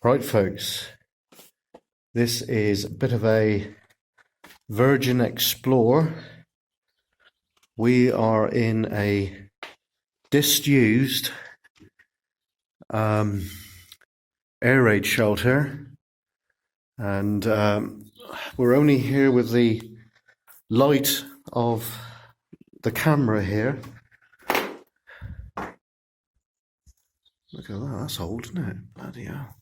Right, folks, this is a bit of a Virgin Explorer. We are in a disused air raid shelter, and we're only here with the light of the camera here. Look at that, that's old, isn't it? Bloody hell.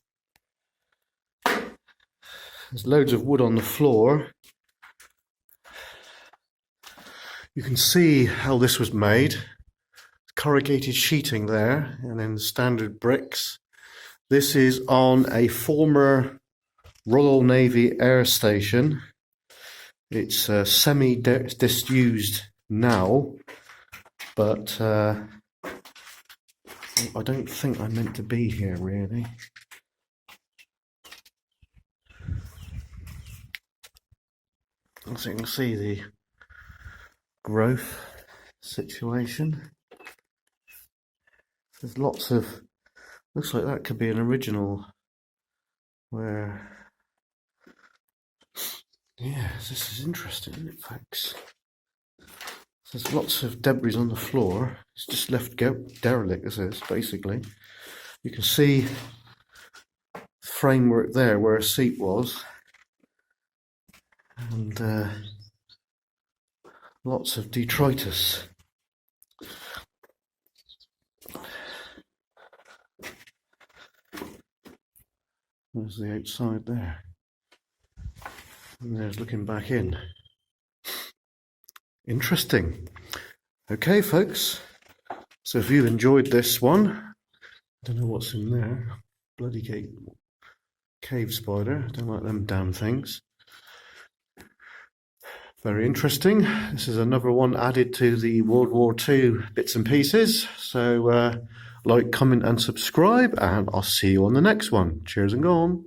There's loads of wood on the floor. You can see how this was made. Corrugated sheeting there, and then standard bricks. This is on a former Royal Navy air station. It's semi-disused now, but I don't think I'm meant to be here, really. As you can see, the growth situation. There's lots of, looks like that could be an original where, yeah, this is interesting, isn't it, folks? There's lots of debris on the floor. It's just left derelict, this is, basically. You can see the framework there where a seat was. And lots of detritus. There's the outside there. And there's looking back in. Interesting. Okay, folks. So if you enjoyed this one, I don't know what's in there. Bloody cave spider. Don't like them damn things. Very interesting. This is another one added to the World War II bits and pieces. So like, comment and subscribe, and I'll see you on the next one. Cheers and go on.